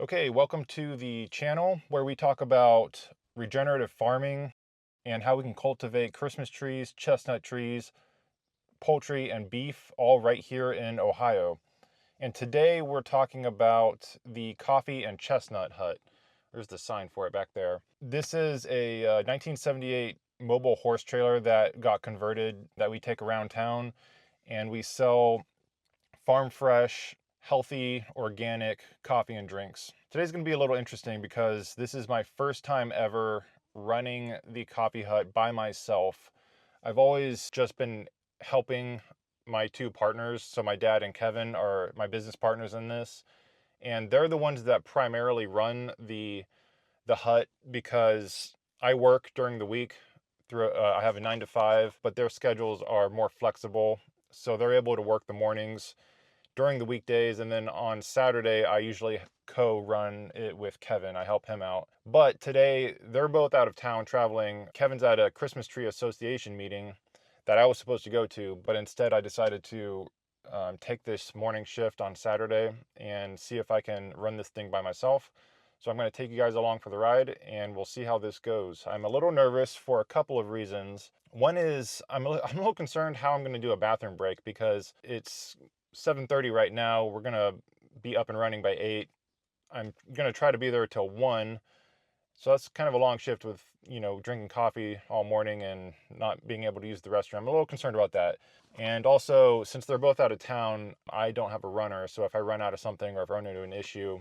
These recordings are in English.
Okay, welcome to the channel where we talk about regenerative farming and how we can cultivate Christmas trees, chestnut trees, poultry, and beef all right here in Ohio. And today we're talking about the coffee and chestnut hut. There's the sign for it back there. This is a 1978 mobile horse trailer that got converted that we take around town, and we sell farm fresh, healthy, organic coffee and drinks. Today's going to be a little interesting because this is my first time ever running the coffee hut by myself. I've always just been helping my two partners. So my dad and Kevin are my business partners in this, and they're the ones that primarily run the hut because I work during the week through I have a 9 to 5, but their schedules are more flexible, so they're able to work the mornings during the weekdays, and then on Saturday I usually co-run it with Kevin. I help him out. But today they're both out of town traveling. Kevin's at a Christmas Tree Association meeting that I was supposed to go to, but instead I decided to take this morning shift on Saturday and see if I can run this thing by myself. So I'm going to take you guys along for the ride and we'll see how this goes. I'm a little nervous for a couple of reasons. One is I'm a little concerned how I'm going to do a bathroom break because it's 7:30 right now. We're going to be up and running by 8. I'm going to try to be there till 1. So that's kind of a long shift with, drinking coffee all morning and not being able to use the restroom. I'm a little concerned about that. And also, since they're both out of town, I don't have a runner. So if I run out of something or if I run into an issue,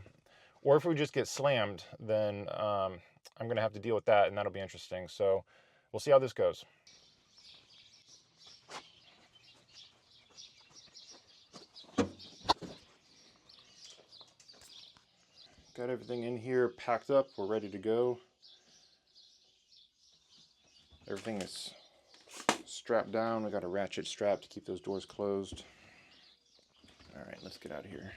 or if we just get slammed, then I'm going to have to deal with that, and that'll be interesting. So we'll see how this goes. Got everything in here packed up. We're ready to go. Everything is strapped down. We got a ratchet strap to keep those doors closed. All right, let's get out of here.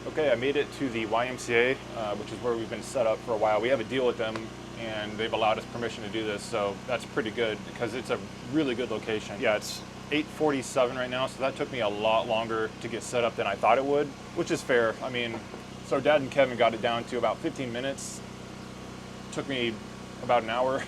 Okay, I made it to the YMCA, which is where we've been set up for a while. We have a deal with them, and they've allowed us permission to do this, so that's pretty good because it's a really good location. Yeah, it's 8:47 right now, so that took me a lot longer to get set up than I thought it would, which is fair. I mean, so Dad and Kevin got it down to about 15 minutes. Took me about an hour.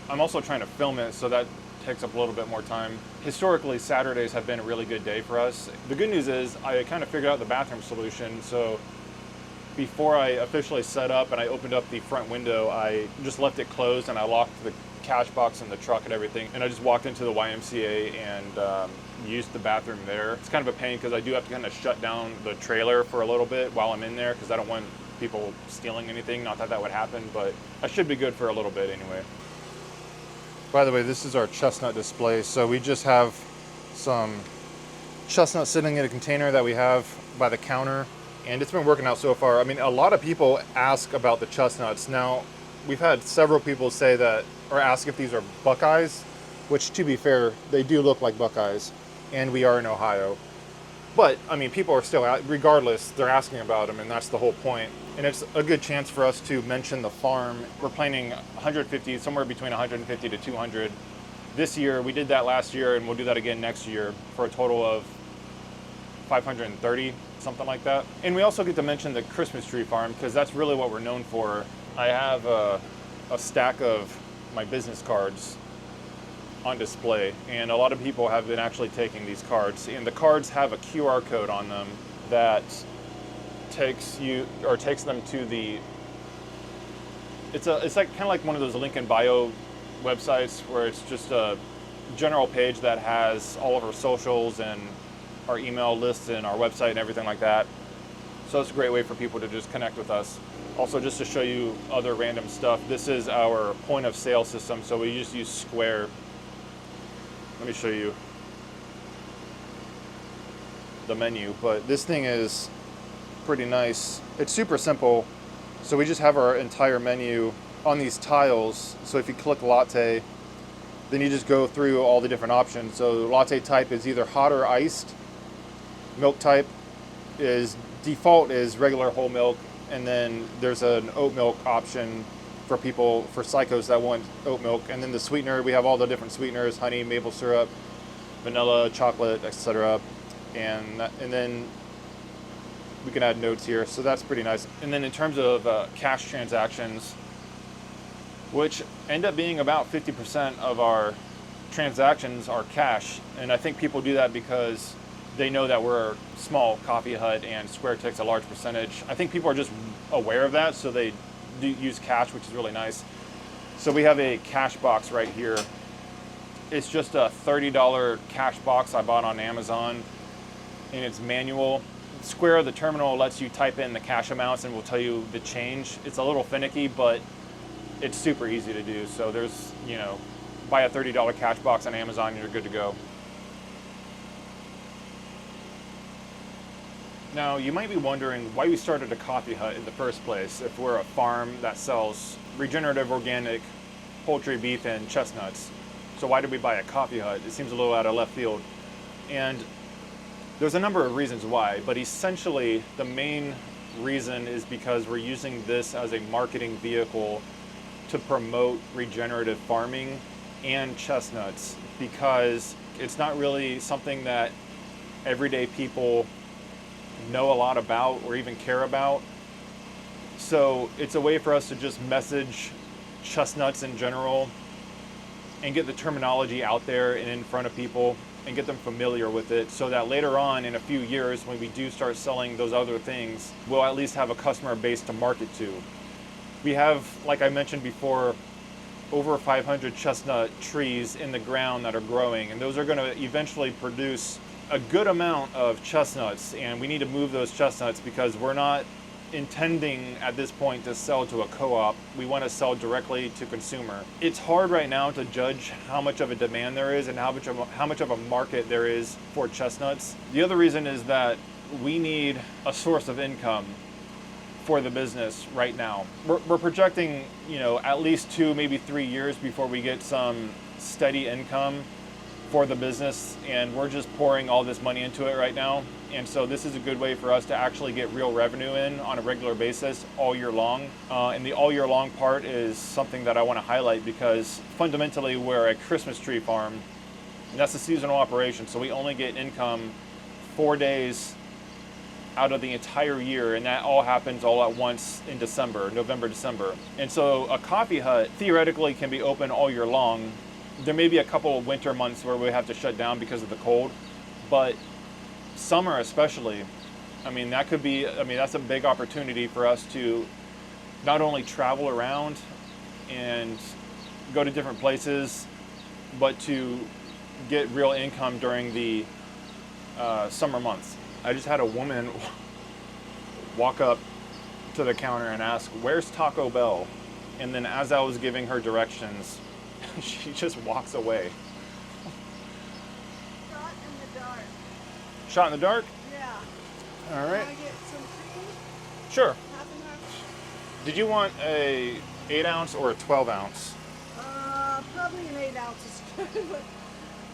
I'm also trying to film it, so that takes up a little bit more time. Historically, Saturdays have been a really good day for us. The good news is I kind of figured out the bathroom solution. So before I officially set up and I opened up the front window, I just left it closed and I locked cash box in the truck and everything, and I just walked into the YMCA and used the bathroom there. It's kind of a pain because I do have to kind of shut down the trailer for a little bit while I'm in there because I don't want people stealing anything. Not that that would happen, but I should be good for a little bit anyway. By the way, this is our chestnut display. So we just have some chestnut sitting in a container that we have by the counter, and it's been working out so far. I mean, a lot of people ask about the chestnuts. Now, we've had several people say that, or ask if these are Buckeyes, which, to be fair, they do look like Buckeyes, and we are in Ohio. But, I mean, people are still, regardless, they're asking about them, and that's the whole point. And it's a good chance for us to mention the farm. We're planning 150, somewhere between 150 to 200 this year. We did that last year, and we'll do that again next year for a total of 530, something like that. And we also get to mention the Christmas tree farm, because that's really what we're known for. I have a stack of my business cards on display, and a lot of people have been actually taking these cards, and the cards have a QR code on them that takes them to the, it's like kind of like one of those link in bio websites where it's just a general page that has all of our socials and our email lists and our website and everything like that. So it's a great way for people to just connect with us. Also, just to show you other random stuff, this is our point of sale system. So we just use Square. Let me show you the menu, but this thing is pretty nice. It's super simple. So we just have our entire menu on these tiles. So if you click latte, then you just go through all the different options. So latte type is either hot or iced. Milk type is default is regular whole milk, and then there's an oat milk option for people, for psychos that want oat milk. And then the sweetener, we have all the different sweeteners: honey, maple syrup, vanilla, chocolate, etc. And then we can add notes here, so that's pretty nice. And then in terms of cash transactions, which end up being about 50% of our transactions are cash, and I think people do that because they know that we're a small coffee hut and Square takes a large percentage. I think people are just aware of that, so they do use cash, which is really nice. So we have a cash box right here. It's just a $30 cash box I bought on Amazon, and it's manual. Square, the terminal, lets you type in the cash amounts and will tell you the change. It's a little finicky, but it's super easy to do. So there's, buy a $30 cash box on Amazon, you're good to go. Now, you might be wondering why we started a coffee hut in the first place if we're a farm that sells regenerative, organic poultry, beef, and chestnuts. So why did we buy a coffee hut? It seems a little out of left field. And there's a number of reasons why, but essentially the main reason is because we're using this as a marketing vehicle to promote regenerative farming and chestnuts, because it's not really something that everyday people know a lot about or even care about. So it's a way for us to just message chestnuts in general and get the terminology out there and in front of people and get them familiar with it, so that later on in a few years when we do start selling those other things, we'll at least have a customer base to market to. We have, like I mentioned before, over 500 chestnut trees in the ground that are growing, and those are going to eventually produce a good amount of chestnuts, and we need to move those chestnuts because we're not intending at this point to sell to a co-op. We want to sell directly to consumer. It's hard right now to judge how much of a demand there is and how much of a market there is for chestnuts. The other reason is that we need a source of income for the business right now. We're projecting, at least 2, maybe 3 years before we get some steady income for the business, and we're just pouring all this money into it right now. And so this is a good way for us to actually get real revenue in on a regular basis all year long. And the all year long part is something that I want to highlight because fundamentally we're a Christmas tree farm, and that's a seasonal operation. So we only get income 4 days out of the entire year, and that all happens all at once in December, November, December. And so a coffee hut theoretically can be open all year long. There may be a couple of winter months where we have to shut down because of the cold, but summer especially, that's a big opportunity for us to not only travel around and go to different places, but to get real income during the summer months. I just had a woman walk up to the counter and ask, "Where's Taco Bell?" And then as I was giving her directions, she just walks away. Shot in the dark. Shot in the dark? Yeah. All right. Can I get some cream? Sure. Half and half? Did you want a 8 ounce or a 12 ounce? Probably an 8 ounces.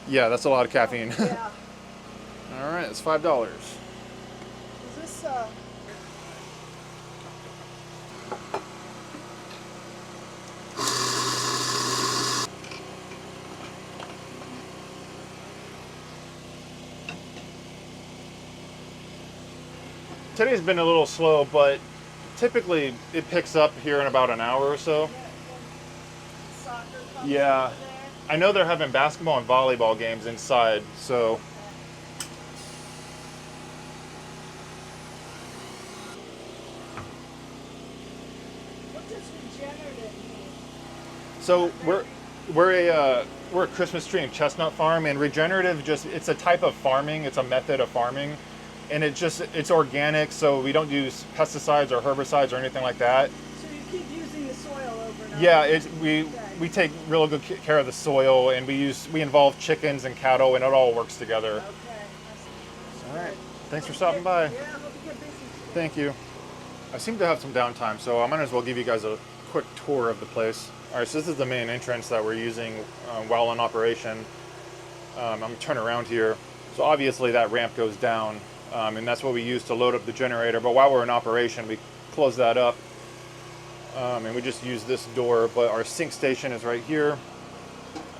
Yeah, that's a lot of caffeine. Yeah. All right, it's $5. Is this, Today's been a little slow, but typically it picks up here in about an hour or so. soccer comes Yeah. over there? I know they're having basketball and volleyball games inside, so What does regenerative mean? so we're a Christmas tree and chestnut farm, and regenerative it's a type of farming, it's a method of farming, and it's organic, so we don't use pesticides or herbicides or anything like that. So you keep using the soil over and over? Yeah, Okay. we take real good care of the soil, and we involve chickens and cattle, and it all works together. Okay. I see. All right, thanks for stopping by. Yeah, hope you get busy. Thank you. I seem to have some downtime, so I might as well give you guys a quick tour of the place. All right, so this is the main entrance that we're using while in operation. I'm gonna turn around here. So obviously that ramp goes down, and that's what we use to load up the generator. But while we're in operation, we close that up, and we just use this door. But our sink station is right here.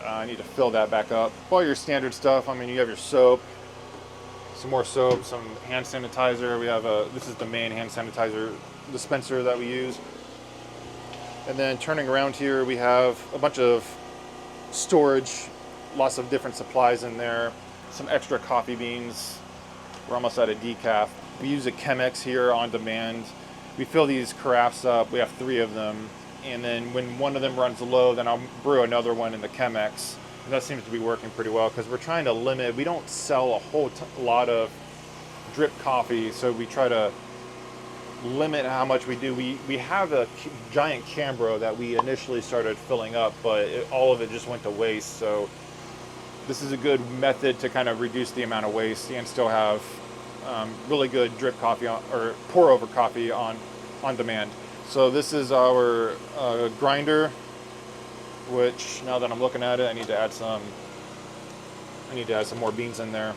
I need to fill that back up. All your standard stuff. I mean, you have your soap, some more soap, some hand sanitizer. We have this is the main hand sanitizer dispenser that we use. And then turning around here, we have a bunch of storage, lots of different supplies in there, some extra coffee beans. We're almost out of decaf. We use a Chemex here on demand. We fill these carafes up. We have 3 of them. And then when one of them runs low, then I'll brew another one in the Chemex. And that seems to be working pretty well because we're trying to limit, we don't sell a whole lot of drip coffee, so we try to limit how much we do. We have a giant Cambro that we initially started filling up, but all of it just went to waste. So this is a good method to kind of reduce the amount of waste and still have really good drip coffee or pour over coffee on demand. So this is our grinder, which now that I'm looking at it, I need to add some more beans in there.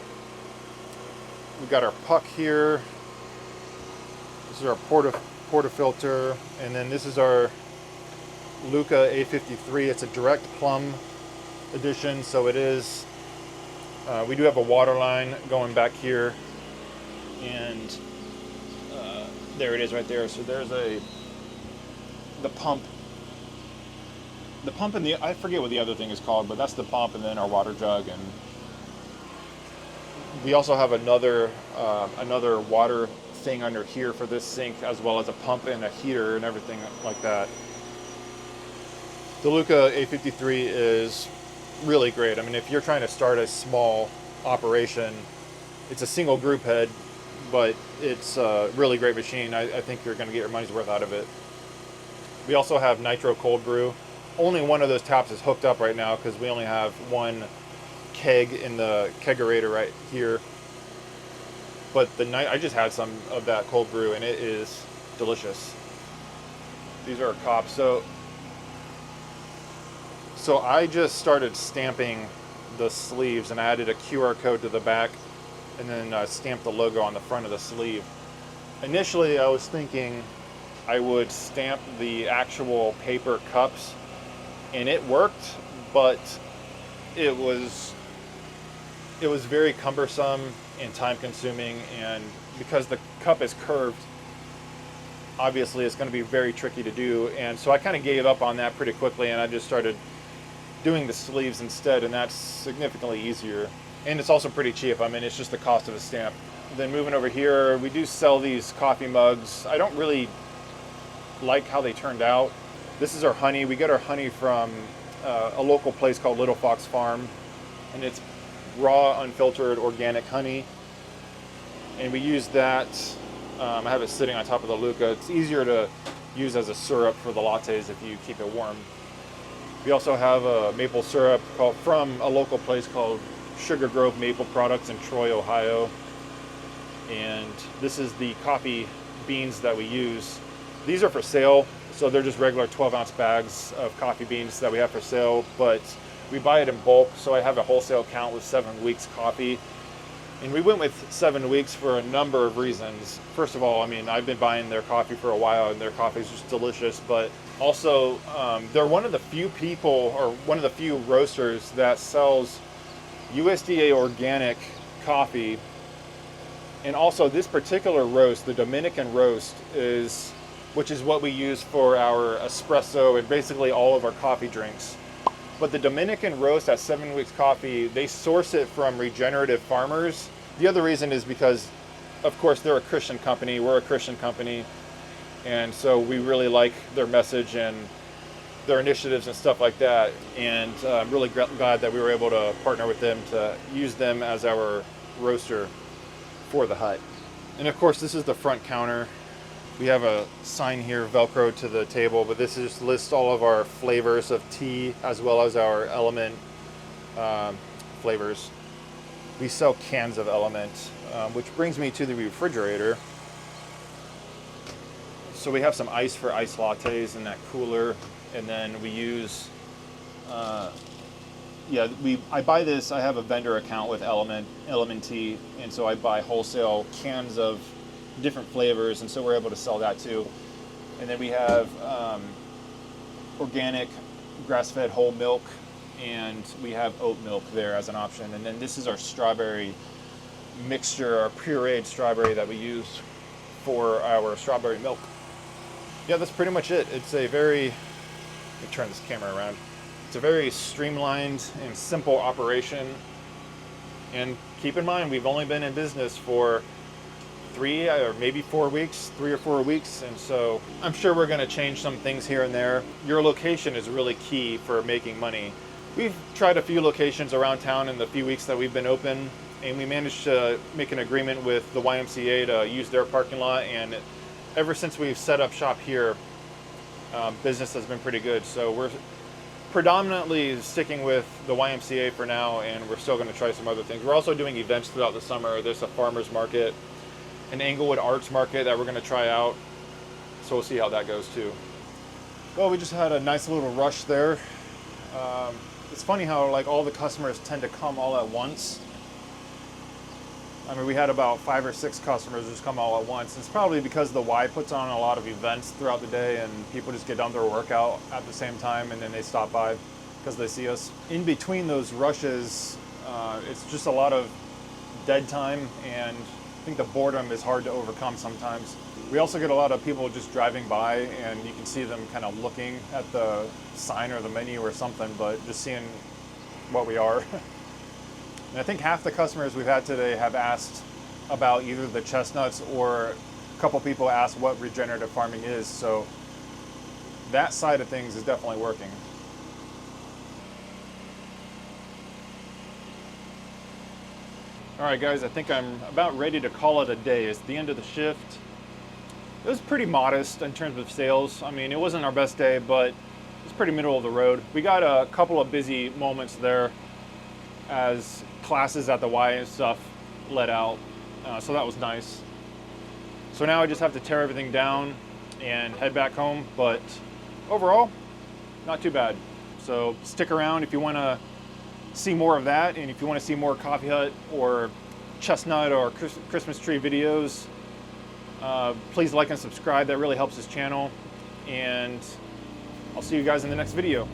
We've got our puck here. This is our portafilter, and then this is our Luca A53. It's a direct plumb edition, so it is. We do have a water line going back here, and there it is right there. So there's the pump. The pump and I forget what the other thing is called, but that's the pump, and then our water jug, and we also have another water thing under here for this sink, as well as a pump and a heater and everything like that. The Luca A53 is really great. I mean, if you're trying to start a small operation, it's a single group head, but it's a really great machine. I think you're going to get your money's worth out of it. We also have nitro cold brew. Only one of those taps is hooked up right now because we only have one keg in the kegerator right here. But I just had some of that cold brew, and it is delicious. These are our cups. So I just started stamping the sleeves, and I added a QR code to the back, and then stamped the logo on the front of the sleeve. Initially, I was thinking I would stamp the actual paper cups, and it worked, but it was very cumbersome and time consuming, and because the cup is curved, obviously it's going to be very tricky to do, and so I kind of gave up on that pretty quickly, and I just started doing the sleeves instead, and that's significantly easier, and it's also pretty cheap. I mean, it's just the cost of a stamp. Then moving over here, we do sell these coffee mugs. I don't really like how they turned out. This is our honey. We get our honey from a local place called Little Fox Farm, and it's raw, unfiltered, organic honey. And we use that. I have it sitting on top of the Luca. It's easier to use as a syrup for the lattes if you keep it warm. We also have a maple syrup from a local place called Sugar Grove Maple Products in Troy, Ohio. And this is the coffee beans that we use. These are for sale, so they're just regular 12-ounce bags of coffee beans that we have for sale, but we buy it in bulk, so I have a wholesale account with 7 weeks coffee. And we went with 7 weeks for a number of reasons. First of all, I mean, I've been buying their coffee for a while, and their coffee is just delicious. But also, they're one of the few people, or one of the few roasters that sells USDA organic coffee. And also, this particular roast, the Dominican roast, which is what we use for our espresso and basically all of our coffee drinks. But the Dominican roast at 7 weeks coffee, they source it from regenerative farmers. The other reason is because, of course, they're a Christian company. We're a Christian company. And so we really like their message and their initiatives and stuff like that. And I'm really glad that we were able to partner with them to use them as our roaster for the hut. And of course, this is the front counter. We have a sign here, Velcro to the table, but this just lists all of our flavors of tea as well as our Element flavors. We sell cans of Element, which brings me to the refrigerator. So we have some ice for iced lattes in that cooler, and then we use, I buy this. I have a vendor account with Element Tea, and so I buy wholesale cans of different flavors, and so we're able to sell that too. And then we have organic grass-fed whole milk, and we have oat milk there as an option. And then this is our strawberry mixture, our pureed strawberry that we use for our strawberry milk. Yeah, that's pretty much it. It's a very, let me turn this camera around. It's a very streamlined and simple operation. And keep in mind, we've only been in business for 3 or maybe 4 weeks, 3 or 4 weeks. And so I'm sure we're going to change some things here and there. Your location is really key for making money. We've tried a few locations around town in the few weeks that we've been open, and we managed to make an agreement with the YMCA to use their parking lot. And ever since we've set up shop here, business has been pretty good. So we're predominantly sticking with the YMCA for now, and we're still going to try some other things. We're also doing events throughout the summer. There's a farmer's market, an Englewood Arts Market that we're going to try out. So we'll see how that goes too. Well, we just had a nice little rush there. It's funny how like all the customers tend to come all at once. I mean, we had about 5 or 6 customers just come all at once. It's probably because the Y puts on a lot of events throughout the day, and people just get done their workout at the same time, and then they stop by because they see us. In between those rushes, it's just a lot of dead time, and I think the boredom is hard to overcome sometimes. We also get a lot of people just driving by, and you can see them kind of looking at the sign or the menu or something, but just seeing what we are. And I think half the customers we've had today have asked about either the chestnuts, or a couple people asked what regenerative farming is. So that side of things is definitely working. All right, guys, I think I'm about ready to call it a day. It's the end of the shift. It was pretty modest in terms of sales. I mean, it wasn't our best day, but it was pretty middle of the road. We got a couple of busy moments there as classes at the Y and stuff let out, so that was nice. So now I just have to tear everything down and head back home, but overall, not too bad. So stick around if you want to see more of that, and if you want to see more Coffee Hut or Chestnut or Christmas tree videos, please like and subscribe. That really helps this channel, and I'll see you guys in the next video.